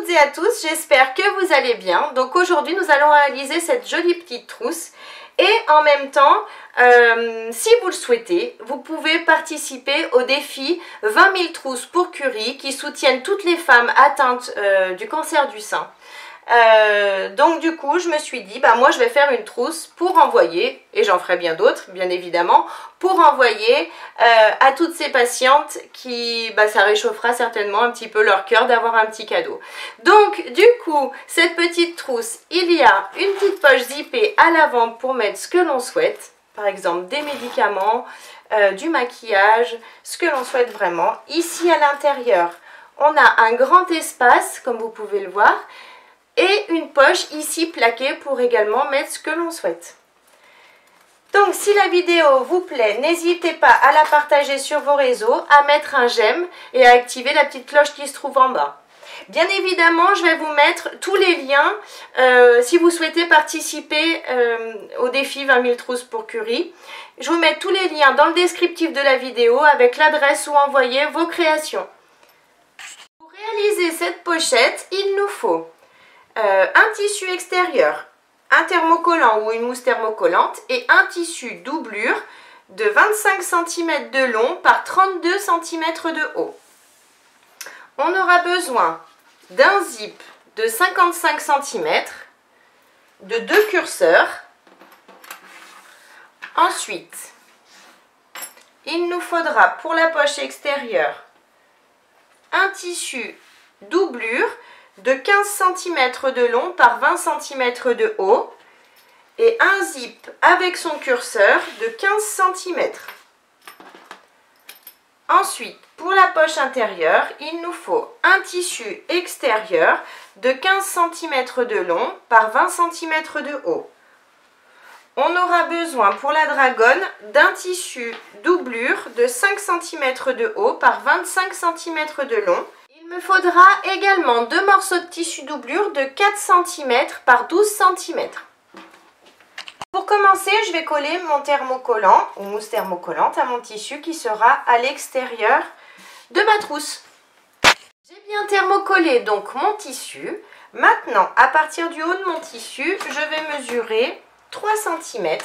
toutes et à tous, j'espère que vous allez bien. Donc aujourd'hui nous allons réaliser cette jolie petite trousse et en même temps, si vous le souhaitez, vous pouvez participer au défi 20 000 trousses pour Curie qui soutiennent toutes les femmes atteintes du cancer du sein. Donc du coup je me suis dit moi je vais faire une trousse pour envoyer, et j'en ferai bien d'autres bien évidemment, pour envoyer à toutes ces patientes qui ça réchauffera certainement un petit peu leur cœur d'avoir un petit cadeau. Donc du coup cette petite trousse, il y a une petite poche zippée à l'avant pour mettre ce que l'on souhaite, par exemple des médicaments, du maquillage, ce que l'on souhaite vraiment. Ici à l'intérieur on a un grand espace comme vous pouvez le voir, et une poche ici plaquée pour également mettre ce que l'on souhaite. Donc si la vidéo vous plaît, n'hésitez pas à la partager sur vos réseaux, à mettre un j'aime et à activer la petite cloche qui se trouve en bas. Bien évidemment, je vais vous mettre tous les liens si vous souhaitez participer au défi 20 000 trousses pour Curie. Je vous mets tous les liens dans le descriptif de la vidéo avec l'adresse où envoyer vos créations. Pour réaliser cette pochette, il nous faut un tissu extérieur, un thermocollant ou une mousse thermocollante et un tissu doublure de 25 cm de long par 32 cm de haut. On aura besoin d'un zip de 55 cm, de 2 curseurs. Ensuite, il nous faudra pour la poche extérieure un tissu doublure de 15 cm de long par 20 cm de haut et un zip avec son curseur de 15 cm. Ensuite, pour la poche intérieure, il nous faut un tissu extérieur de 15 cm de long par 20 cm de haut. On aura besoin pour la dragonne d'un tissu doublure de 5 cm de haut par 25 cm de long. Il me faudra également 2 morceaux de tissu doublure de 4 cm par 12 cm. Pour commencer, je vais coller mon thermocollant ou mousse thermocollante à mon tissu qui sera à l'extérieur de ma trousse. J'ai bien thermocollé donc mon tissu. Maintenant, à partir du haut de mon tissu, je vais mesurer 3 cm.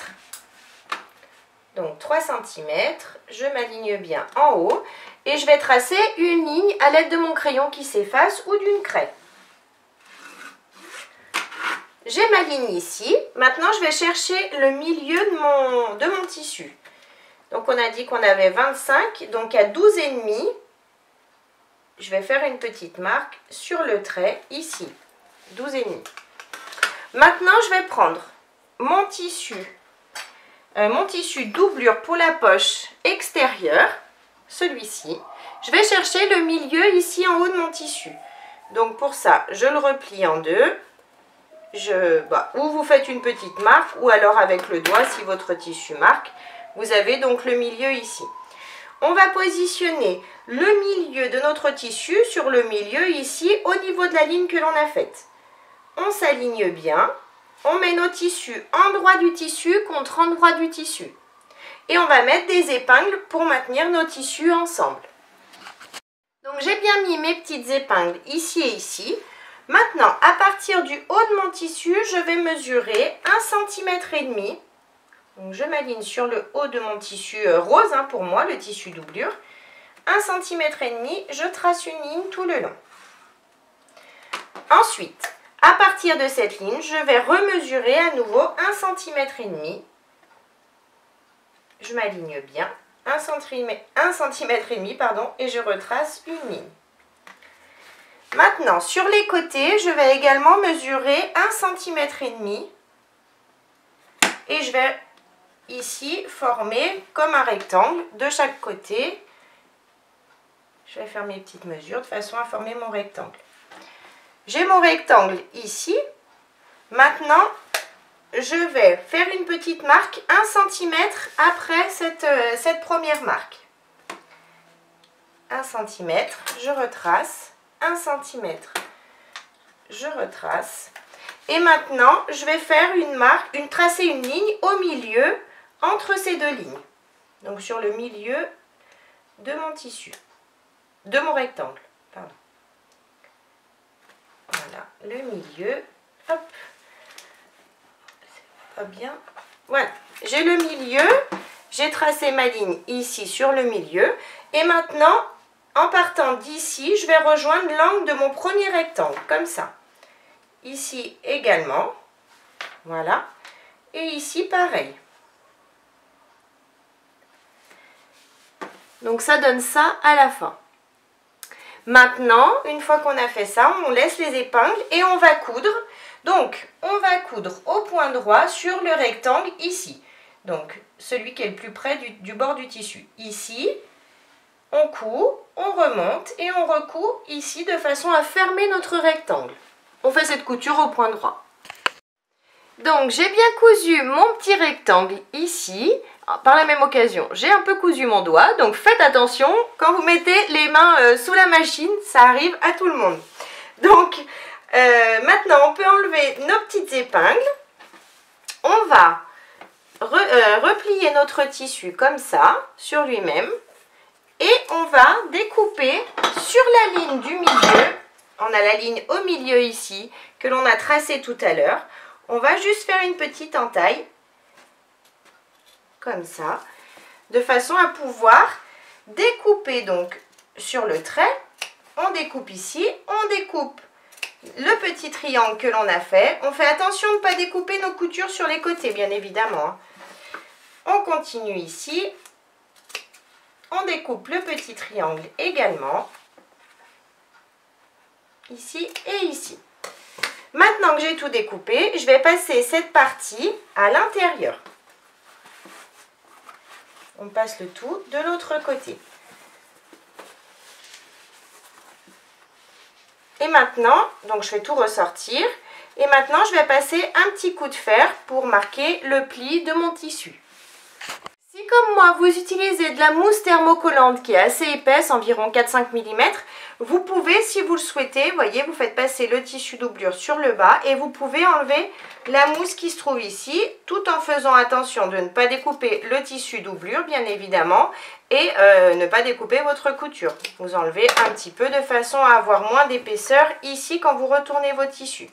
Donc 3 cm, je m'aligne bien en haut et je vais tracer une ligne à l'aide de mon crayon qui s'efface ou d'une craie. J'ai ma ligne ici. Maintenant, je vais chercher le milieu de mon tissu. Donc on a dit qu'on avait 25, donc à 12,5, je vais faire une petite marque sur le trait ici, 12,5. Maintenant, je vais prendre mon tissu doublure pour la poche extérieure, celui-ci. Je vais chercher le milieu ici en haut de mon tissu. Donc pour ça, je le replie en deux. Ou vous faites une petite marque, ou alors avec le doigt si votre tissu marque. Vous avez donc le milieu ici. On va positionner le milieu de notre tissu sur le milieu ici, au niveau de la ligne que l'on a faite. On s'aligne bien. On met nos tissus endroit du tissu contre endroit du tissu. Et on va mettre des épingles pour maintenir nos tissus ensemble. Donc j'ai bien mis mes petites épingles ici et ici. Maintenant, à partir du haut de mon tissu, je vais mesurer 1,5 cm. Donc je m'aligne sur le haut de mon tissu rose, pour moi, le tissu doublure. 1,5 cm, je trace une ligne tout le long. Ensuite, à partir de cette ligne, je vais remesurer à nouveau 1,5 cm. Je m'aligne bien, 1,5 cm, et je retrace une ligne. Maintenant, sur les côtés, je vais également mesurer 1,5 cm. Et je vais ici former comme un rectangle de chaque côté. Je vais faire mes petites mesures de façon à former mon rectangle. J'ai mon rectangle ici. Maintenant, je vais faire une petite marque 1 cm après cette première marque. 1 cm, je retrace. 1 cm, je retrace. Et maintenant, je vais faire tracer une ligne au milieu entre ces deux lignes. Donc sur le milieu de mon tissu, de mon rectangle. Pardon. Voilà, le milieu. Hop. C'est pas bien. Voilà, j'ai le milieu. J'ai tracé ma ligne ici sur le milieu. Et maintenant, en partant d'ici, je vais rejoindre l'angle de mon premier rectangle, comme ça. Ici également. Voilà. Et ici, pareil. Donc ça donne ça à la fin. Maintenant, une fois qu'on a fait ça, on laisse les épingles et on va coudre. Donc, on va coudre au point droit sur le rectangle ici. Donc, celui qui est le plus près du bord du tissu. Ici, on coud, on remonte et on recoud ici de façon à fermer notre rectangle. On fait cette couture au point droit. Donc, j'ai bien cousu mon petit rectangle ici. Par la même occasion, j'ai un peu cousu mon doigt. Donc, faites attention quand vous mettez les mains sous la machine. Ça arrive à tout le monde. Donc, maintenant, on peut enlever nos petites épingles. On va replier notre tissu comme ça, sur lui-même. Et on va découper sur la ligne du milieu. On a la ligne au milieu ici, que l'on a tracée tout à l'heure. On va juste faire une petite entaille, comme ça, de façon à pouvoir découper donc sur le trait. On découpe ici, on découpe le petit triangle que l'on a fait. On fait attention de ne pas découper nos coutures sur les côtés, bien évidemment. On continue ici. On découpe le petit triangle également. Ici et ici. Maintenant que j'ai tout découpé, je vais passer cette partie à l'intérieur. On passe le tout de l'autre côté. Et maintenant, donc je vais tout ressortir. Et maintenant, je vais passer un petit coup de fer pour marquer le pli de mon tissu. Si comme moi, vous utilisez de la mousse thermocollante qui est assez épaisse, environ 4-5 mm, vous pouvez, si vous le souhaitez, voyez, vous faites passer le tissu doublure sur le bas et vous pouvez enlever la mousse qui se trouve ici, tout en faisant attention de ne pas découper le tissu doublure, bien évidemment, et ne pas découper votre couture. Vous enlevez un petit peu de façon à avoir moins d'épaisseur ici quand vous retournez vos tissus.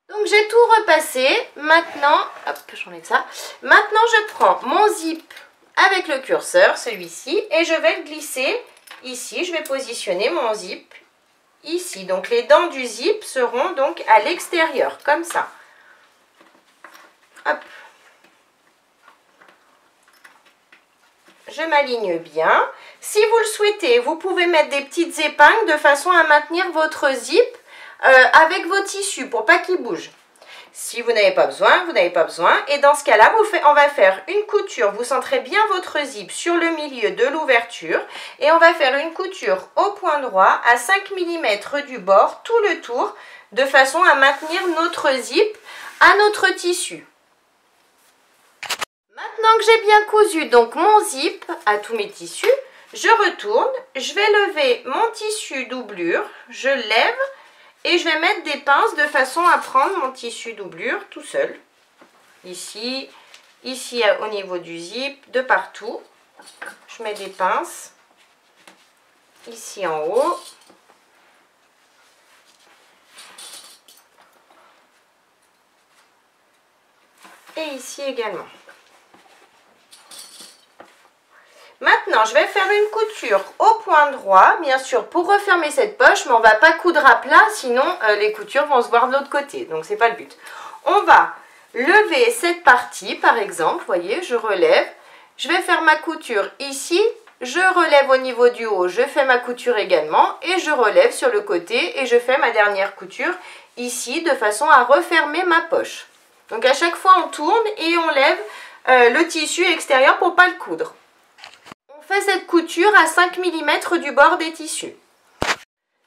Donc j'ai tout repassé. Maintenant, hop, j'enlève ça. Maintenant, je prends mon zip avec le curseur, celui-ci, et je vais le glisser ici. Je vais positionner mon zip ici. Donc les dents du zip seront donc à l'extérieur, comme ça. Hop. Je m'aligne bien. Si vous le souhaitez, vous pouvez mettre des petites épingles de façon à maintenir votre zip avec vos tissus pour pas qu'ils bougent. Si vous n'avez pas besoin, vous n'avez pas besoin. Et dans ce cas-là, on va faire une couture. Vous centrez bien votre zip sur le milieu de l'ouverture. Et on va faire une couture au point droit à 5 mm du bord, tout le tour, de façon à maintenir notre zip à notre tissu. Maintenant que j'ai bien cousu donc mon zip à tous mes tissus, je retourne, je vais lever mon tissu doublure, je lève. Et je vais mettre des pinces de façon à prendre mon tissu doublure tout seul. Ici, ici au niveau du zip, de partout. Je mets des pinces. Ici en haut. Et ici également. Maintenant, je vais faire une couture au point droit, bien sûr, pour refermer cette poche, mais on ne va pas coudre à plat, sinon les coutures vont se voir de l'autre côté, donc c'est pas le but. On va lever cette partie, par exemple, vous voyez, je relève, je vais faire ma couture ici, je relève au niveau du haut, je fais ma couture également, et je relève sur le côté, et je fais ma dernière couture ici, de façon à refermer ma poche. Donc à chaque fois, on tourne et on lève le tissu extérieur pour ne pas le coudre. On fait cette couture à 5 mm du bord des tissus.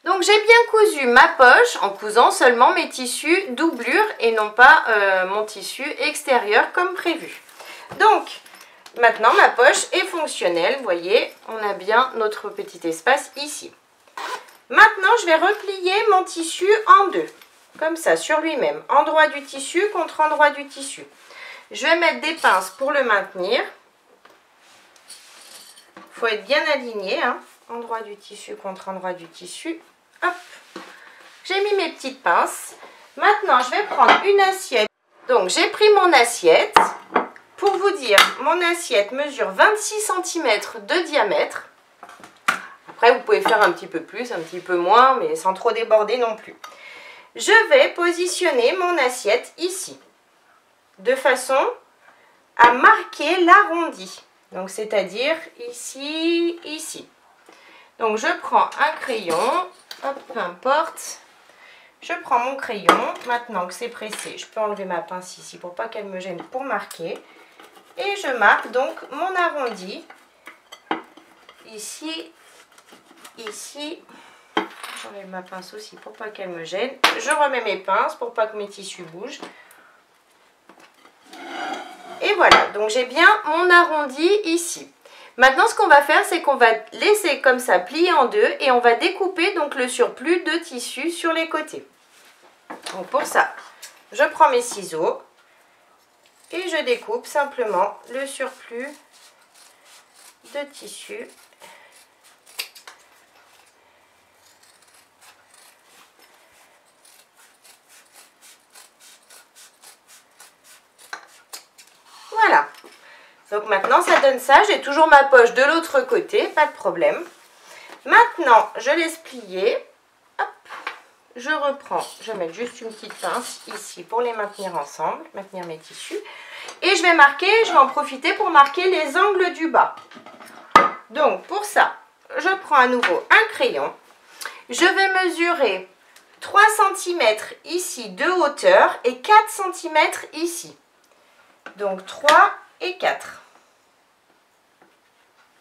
Donc j'ai bien cousu ma poche en cousant seulement mes tissus doublure et non pas mon tissu extérieur comme prévu. Donc maintenant ma poche est fonctionnelle, vous voyez, on a bien notre petit espace ici. Maintenant je vais replier mon tissu en deux, comme ça sur lui-même, endroit du tissu contre endroit du tissu. Je vais mettre des pinces pour le maintenir. Il faut être bien aligné, hein. Endroit du tissu contre endroit du tissu. Hop. j'ai mis mes petites pinces. Maintenant, je vais prendre une assiette. Donc, j'ai pris mon assiette. Pour vous dire, mon assiette mesure 26 cm de diamètre. Après, vous pouvez faire un petit peu plus, un petit peu moins, mais sans trop déborder non plus. Je vais positionner mon assiette ici, de façon à marquer l'arrondi. Donc, c'est-à-dire ici, ici. Donc, je prends un crayon, hop, peu importe. Je prends mon crayon, maintenant que c'est pressé, je peux enlever ma pince ici pour pas qu'elle me gêne pour marquer. Et je marque donc mon arrondi, ici, ici. J'enlève ma pince aussi pour pas qu'elle me gêne. Je remets mes pinces pour pas que mes tissus bougent. Et voilà, donc j'ai bien mon arrondi ici. Maintenant, ce qu'on va faire, c'est qu'on va laisser comme ça plier en deux et on va découper donc le surplus de tissu sur les côtés. Donc pour ça, je prends mes ciseaux et je découpe simplement le surplus de tissu. Voilà. Donc maintenant, ça donne ça. J'ai toujours ma poche de l'autre côté, pas de problème. Maintenant, je laisse plier. Hop. Je reprends, je vais mettre juste une petite pince ici pour les maintenir ensemble, maintenir mes tissus. Et je vais marquer, je vais en profiter pour marquer les angles du bas. Donc pour ça, je prends à nouveau un crayon. Je vais mesurer 3 cm ici de hauteur et 4 cm ici. Donc 3 et 4.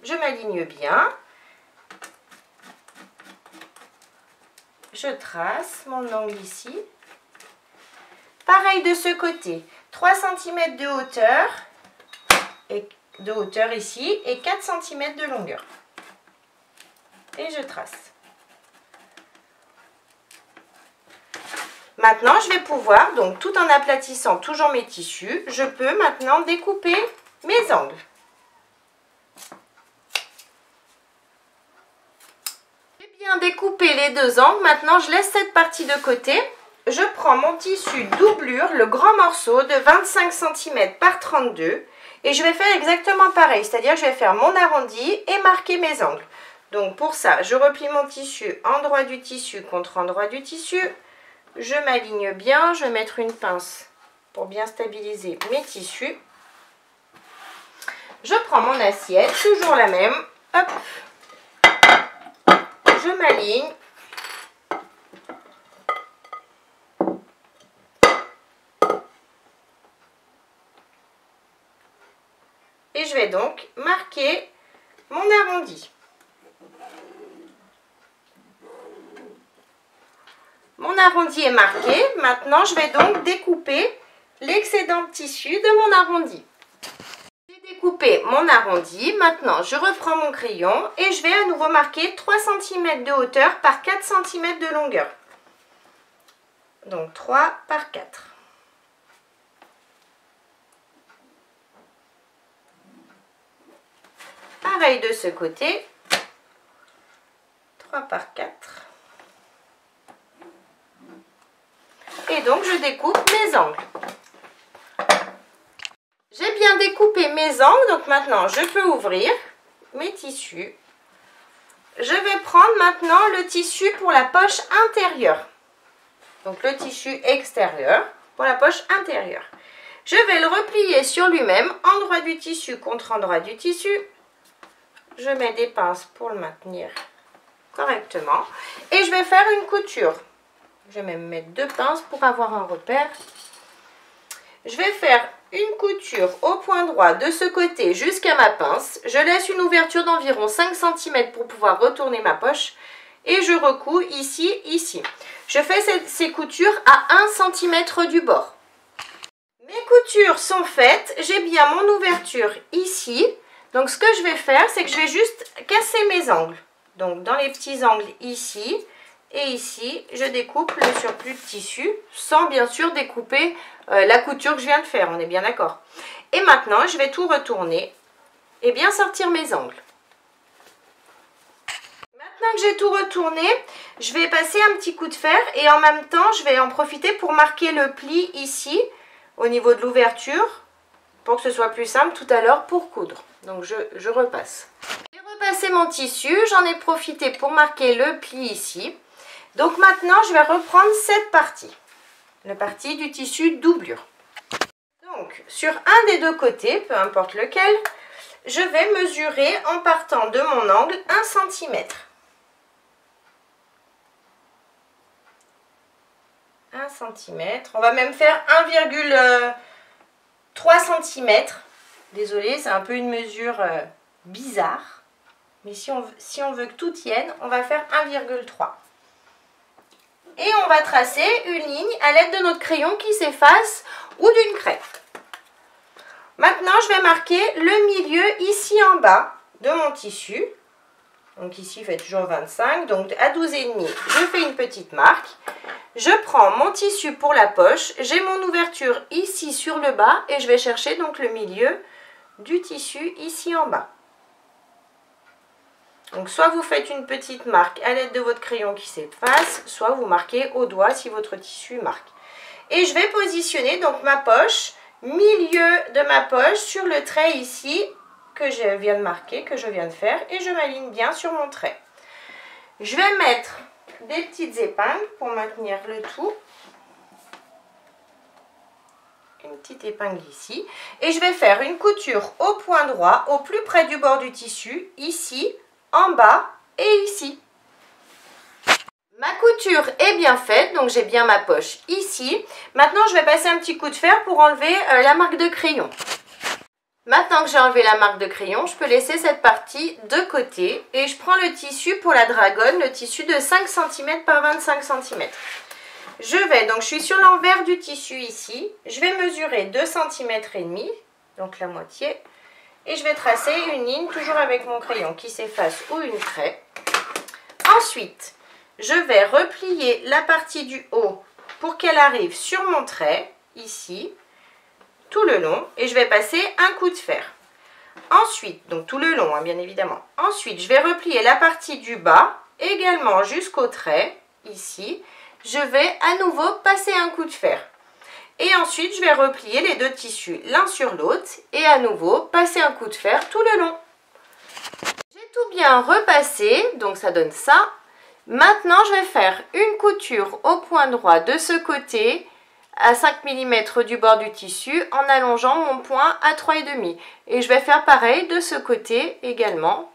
Je m'aligne bien. Je trace mon angle ici. Pareil de ce côté. 3 cm de hauteur ici et 4 cm de longueur. Et je trace. Maintenant, je vais pouvoir, donc tout en aplatissant toujours mes tissus, je peux maintenant découper mes angles. J'ai bien découpé les deux angles. Maintenant, je laisse cette partie de côté. Je prends mon tissu doublure, le grand morceau de 25 cm par 32 et je vais faire exactement pareil, c'est-à-dire que je vais faire mon arrondi et marquer mes angles. Donc pour ça, je replie mon tissu endroit du tissu contre endroit du tissu. Je m'aligne bien, je vais mettre une pince pour bien stabiliser mes tissus. Je prends mon assiette, toujours la même. Hop. Je m'aligne. Et je vais donc marquer mon arrondi. Mon arrondi est marqué. Maintenant, je vais donc découper l'excédent de tissu de mon arrondi. J'ai découpé mon arrondi. Maintenant, je reprends mon crayon et je vais à nouveau marquer 3 cm de hauteur par 4 cm de longueur. Donc 3 par 4. Pareil de ce côté. 3 par 4. Et donc, je découpe mes angles. J'ai bien découpé mes angles, donc maintenant, je peux ouvrir mes tissus. Je vais prendre maintenant le tissu pour la poche intérieure. Donc, le tissu extérieur pour la poche intérieure. Je vais le replier sur lui-même, endroit du tissu contre endroit du tissu. Je mets des pinces pour le maintenir correctement. Et je vais faire une couture. Je vais même mettre 2 pinces pour avoir un repère. Je vais faire une couture au point droit de ce côté jusqu'à ma pince. Je laisse une ouverture d'environ 5 cm pour pouvoir retourner ma poche. Et je recouds ici, ici. Je fais ces coutures à 1 cm du bord. Mes coutures sont faites. J'ai bien mon ouverture ici. Donc ce que je vais faire, c'est que je vais juste casser mes angles. Donc dans les petits angles ici. Et ici, je découpe le surplus de tissu, sans bien sûr découper la couture que je viens de faire, on est bien d'accord. Et maintenant, je vais tout retourner et bien sortir mes angles. maintenant que j'ai tout retourné, je vais passer un petit coup de fer et en même temps, je vais en profiter pour marquer le pli ici, au niveau de l'ouverture, pour que ce soit plus simple tout à l'heure pour coudre. Donc je repasse. J'ai repassé mon tissu, j'en ai profité pour marquer le pli ici. Donc maintenant, je vais reprendre cette partie, la partie du tissu doublure. Donc, sur un des deux côtés, peu importe lequel, je vais mesurer en partant de mon angle 1 cm. 1 cm. On va même faire 1,3 cm. Désolée, c'est un peu une mesure bizarre. Mais si on veut que tout tienne, on va faire 1,3. Et on va tracer une ligne à l'aide de notre crayon qui s'efface ou d'une craie. Maintenant, je vais marquer le milieu ici en bas de mon tissu. Donc ici, il fait toujours 25. Donc à 12,5, je fais une petite marque. Je prends mon tissu pour la poche. J'ai mon ouverture ici sur le bas et je vais chercher donc le milieu du tissu ici en bas. Donc soit vous faites une petite marque à l'aide de votre crayon qui s'efface, soit vous marquez au doigt si votre tissu marque. Et je vais positionner donc ma poche, milieu de ma poche sur le trait ici que je viens de marquer, que je viens de faire, et je m'aligne bien sur mon trait. Je vais mettre des petites épingles pour maintenir le tout. Une petite épingle ici. Et je vais faire une couture au point droit, au plus près du bord du tissu, ici, en bas et ici. Ma couture est bien faite, donc j'ai bien ma poche ici. Maintenant, je vais passer un petit coup de fer pour enlever la marque de crayon. Maintenant que j'ai enlevé la marque de crayon, je peux laisser cette partie de côté et je prends le tissu pour la dragonne, le tissu de 5 cm par 25 cm. Donc je suis sur l'envers du tissu ici, je vais mesurer 2 cm et demi, donc la moitié, et je vais tracer une ligne toujours avec mon crayon qui s'efface ou une craie. Ensuite, je vais replier la partie du haut pour qu'elle arrive sur mon trait, ici, tout le long, et je vais passer un coup de fer. Ensuite, donc tout le long, hein, bien évidemment. Ensuite, je vais replier la partie du bas, également jusqu'au trait, ici. Je vais à nouveau passer un coup de fer. Et ensuite, je vais replier les deux tissus l'un sur l'autre, et à nouveau, passer un coup de fer tout le long. J'ai tout bien repassé, donc ça donne ça. Maintenant, je vais faire une couture au point droit de ce côté, à 5 mm du bord du tissu, en allongeant mon point à 3,5. Et je vais faire pareil de ce côté également,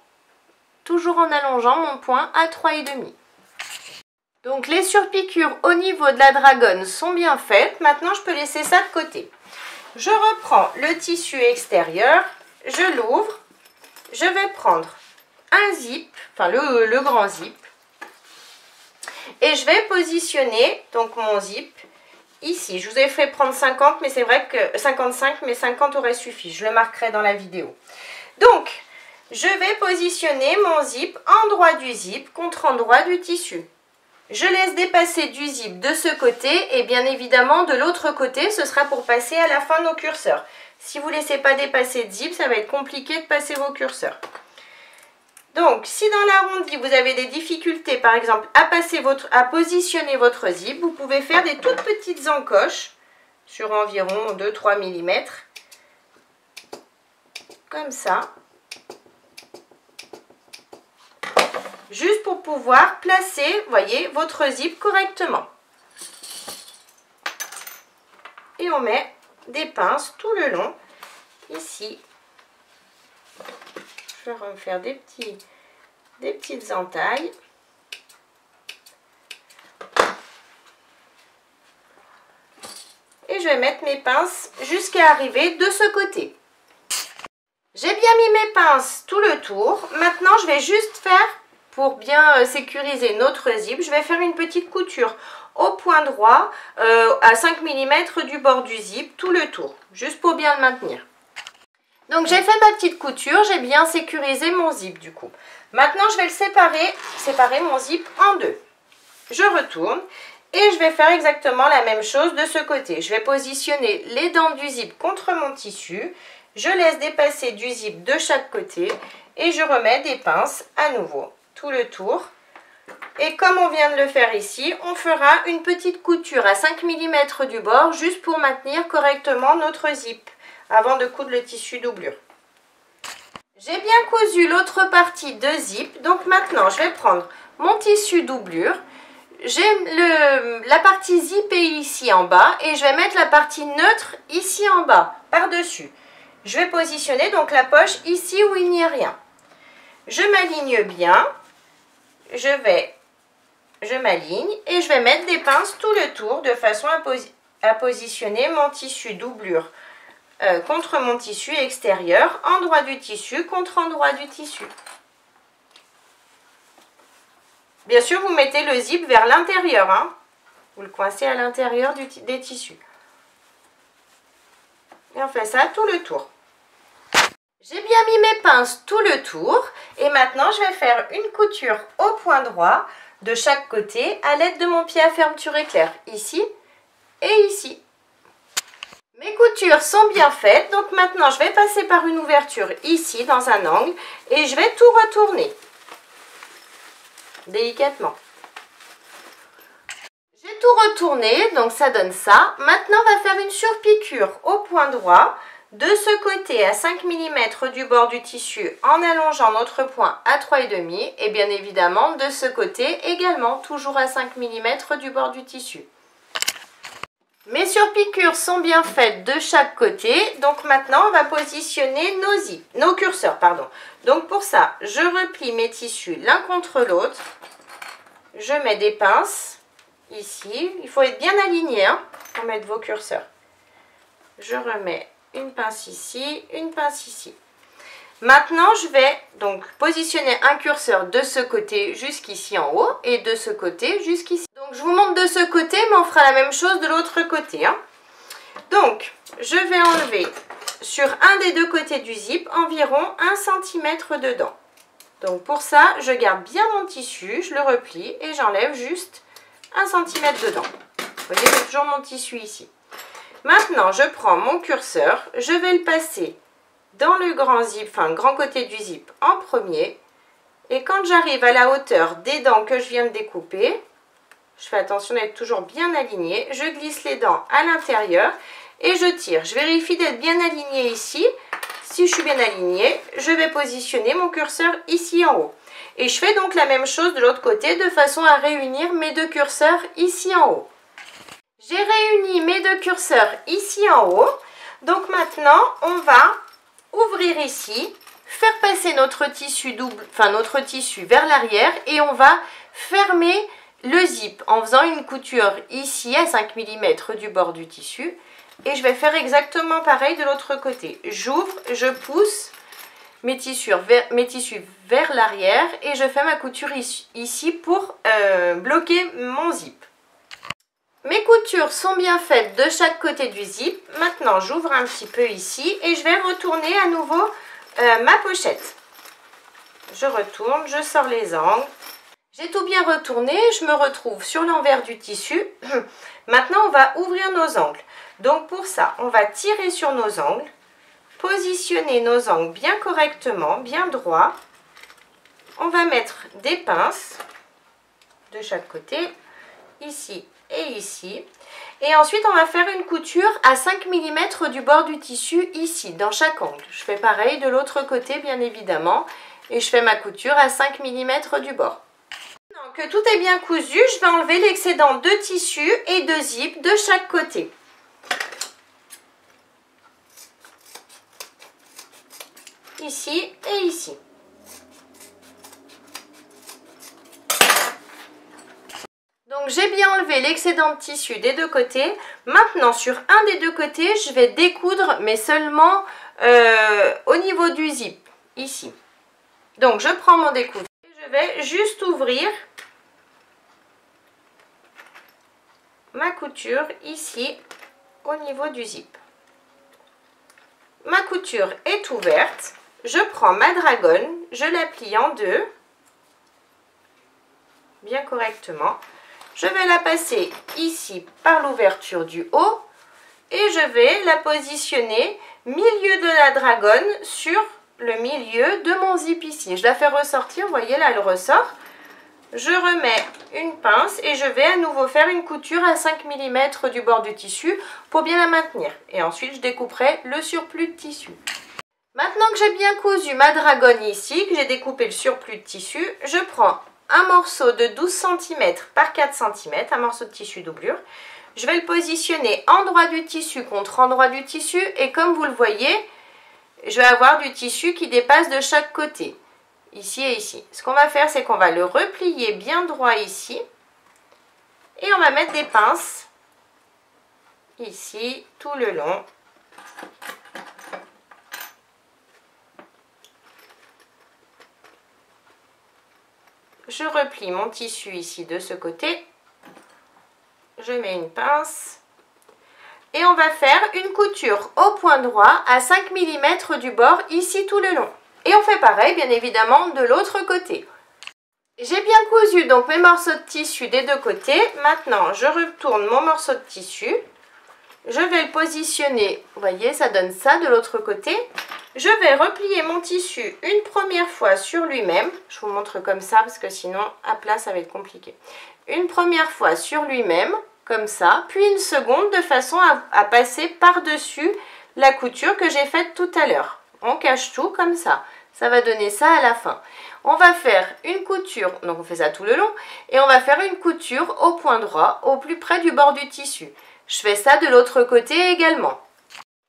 toujours en allongeant mon point à 3,5. Donc les surpiqûres au niveau de la dragonne sont bien faites. Maintenant, je peux laisser ça de côté. Je reprends le tissu extérieur, je l'ouvre, je vais prendre un zip, enfin le grand zip, et je vais positionner donc mon zip ici. Je vous ai fait prendre 50, mais c'est vrai que 55, mais 50 aurait suffi. Je le marquerai dans la vidéo. Donc, je vais positionner mon zip endroit du zip contre endroit du tissu. Je laisse dépasser du zip de ce côté et bien évidemment de l'autre côté, ce sera pour passer à la fin nos curseurs. Si vous ne laissez pas dépasser de zip, ça va être compliqué de passer vos curseurs. Donc, si dans l'arrondi, vous avez des difficultés, par exemple, à positionner votre zip, vous pouvez faire des toutes petites encoches sur environ 2-3 mm, comme ça, juste pour pouvoir placer, voyez, votre zip correctement. Et on met des pinces tout le long, ici. Je vais refaire des petites entailles. Et je vais mettre mes pinces jusqu'à arriver de ce côté. J'ai bien mis mes pinces tout le tour. Maintenant, je vais juste faire, pour bien sécuriser notre zip, je vais faire une petite couture au point droit à 5 mm du bord du zip tout le tour, juste pour bien le maintenir. Donc j'ai fait ma petite couture, j'ai bien sécurisé mon zip du coup. Maintenant je vais le séparer mon zip en deux. Je retourne et je vais faire exactement la même chose de ce côté. Je vais positionner les dents du zip contre mon tissu. Je laisse dépasser du zip de chaque côté et je remets des pinces à nouveau tout le tour Et comme on vient de le faire ici, on fera une petite couture à 5 mm du bord, juste pour maintenir correctement notre zip, avant de coudre le tissu doublure. J'ai bien cousu l'autre partie de zip, donc maintenant je vais prendre mon tissu doublure. J'ai la partie zippée ici en bas et je vais mettre la partie neutre ici en bas, par-dessus. Je vais positionner donc la poche ici où il n'y a rien. Je m'aligne bien, je m'aligne et je vais mettre des pinces tout le tour de façon à positionner mon tissu doublure contre mon tissu extérieur, endroit du tissu contre endroit du tissu. Bien sûr, vous mettez le zip vers l'intérieur, hein. Vous le coincez à l'intérieur des tissus. Et on fait ça tout le tour. J'ai bien mis mes pinces tout le tour et maintenant je vais faire une couture au point droit de chaque côté à l'aide de mon pied à fermeture éclair, ici et ici. Mes coutures sont bien faites, donc maintenant je vais passer par une ouverture ici dans un angle et je vais tout retourner délicatement. J'ai tout retourné, donc ça donne ça. Maintenant on va faire une surpiqûre au point droit de ce côté à 5 mm du bord du tissu en allongeant notre point à 3,5 et bien évidemment de ce côté également toujours à 5 mm du bord du tissu. Mes surpiqûres sont bien faites de chaque côté, donc maintenant on va positionner nos curseurs. Donc pour ça, je replie mes tissus l'un contre l'autre, je mets des pinces ici, il faut être bien aligné hein, pour mettre vos curseurs. Je remets une pince ici, une pince ici. Maintenant, je vais donc positionner un curseur de ce côté jusqu'ici en haut et de ce côté jusqu'ici. Donc, je vous montre de ce côté, mais on fera la même chose de l'autre côté. Hein. Donc, je vais enlever sur un des deux côtés du zip environ 1 cm dedans. Donc, pour ça, je garde bien mon tissu, je le replie et j'enlève juste 1 cm dedans. Vous voyez, j'ai toujours mon tissu ici. Maintenant, je prends mon curseur, je vais le passer dans le grand zip, enfin le grand côté du zip en premier. Et quand j'arrive à la hauteur des dents que je viens de découper, je fais attention d'être toujours bien aligné, je glisse les dents à l'intérieur et je tire. Je vérifie d'être bien aligné ici. Si je suis bien alignée, je vais positionner mon curseur ici en haut. Et je fais donc la même chose de l'autre côté de façon à réunir mes deux curseurs ici en haut. J'ai réuni mes deux curseurs ici en haut. Donc maintenant, on va ouvrir ici, faire passer notre tissu notre tissu vers l'arrière et on va fermer le zip en faisant une couture ici à 5 mm du bord du tissu. Et je vais faire exactement pareil de l'autre côté. J'ouvre, je pousse mes tissus vers l'arrière et je fais ma couture ici pour bloquer mon zip. Mes coutures sont bien faites de chaque côté du zip. Maintenant, j'ouvre un petit peu ici et je vais retourner à nouveau ma pochette. Je retourne, je sors les angles. J'ai tout bien retourné, je me retrouve sur l'envers du tissu. Maintenant, on va ouvrir nos angles. Donc pour ça, on va tirer sur nos angles, positionner nos angles bien correctement, bien droit. On va mettre des pinces de chaque côté, ici et ici. Et ensuite, on va faire une couture à 5 mm du bord du tissu ici, dans chaque angle. Je fais pareil de l'autre côté, bien évidemment. Et je fais ma couture à 5 mm du bord. Maintenant que tout est bien cousu, je vais enlever l'excédent de tissu et de zip de chaque côté. Ici et ici. Donc j'ai bien enlevé l'excédent de tissu des deux côtés. Maintenant sur un des deux côtés, je vais découdre, mais seulement au niveau du zip, ici. Donc je prends mon découdre et je vais juste ouvrir ma couture ici au niveau du zip. Ma couture est ouverte. Je prends ma dragonne, je la plie en deux, bien correctement. Je vais la passer ici par l'ouverture du haut et je vais la positionner milieu de la dragonne sur le milieu de mon zip ici. Je la fais ressortir, vous voyez là elle ressort. je remets une pince et je vais à nouveau faire une couture à 5 mm du bord du tissu pour bien la maintenir. Et ensuite, je découperai le surplus de tissu. Maintenant que j'ai bien cousu ma dragonne ici, que j'ai découpé le surplus de tissu, je prends un morceau de 12 cm par 4 cm, un morceau de tissu doublure. Je vais le positionner endroit du tissu contre endroit du tissu et comme vous le voyez, je vais avoir du tissu qui dépasse de chaque côté, ici et ici. Ce qu'on va faire, c'est qu'on va le replier bien droit ici et on va mettre des pinces ici tout le long. Je replie mon tissu ici de ce côté, je mets une pince et on va faire une couture au point droit à 5 mm du bord ici tout le long. Et on fait pareil bien évidemment de l'autre côté. J'ai bien cousu donc mes morceaux de tissu des deux côtés. Maintenant je retourne mon morceau de tissu, je vais le positionner, vous voyez ça donne ça de l'autre côté. Je vais replier mon tissu une première fois sur lui-même. Je vous montre comme ça parce que sinon à plat ça va être compliqué. Une première fois sur lui-même, comme ça, puis une seconde de façon à passer par-dessus la couture que j'ai faite tout à l'heure. On cache tout comme ça. Ça va donner ça à la fin. On va faire une couture, donc on fait ça tout le long, et on va faire une couture au point droit, au plus près du bord du tissu. Je fais ça de l'autre côté également.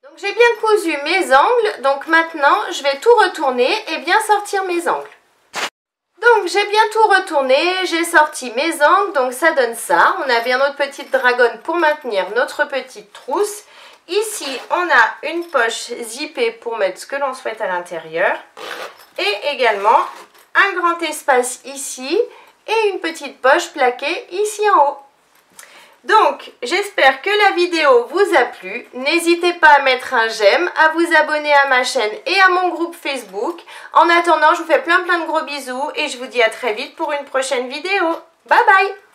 Donc j'ai bien cousu mes angles, donc maintenant je vais tout retourner et bien sortir mes angles. Donc j'ai bien tout retourné, j'ai sorti mes angles, donc ça donne ça. On a bien notre petite dragonne pour maintenir notre petite trousse. Ici on a une poche zippée pour mettre ce que l'on souhaite à l'intérieur. Et également un grand espace ici et une petite poche plaquée ici en haut. Donc, j'espère que la vidéo vous a plu. N'hésitez pas à mettre un j'aime, à vous abonner à ma chaîne et à mon groupe Facebook. En attendant, je vous fais plein de gros bisous et je vous dis à très vite pour une prochaine vidéo. Bye bye!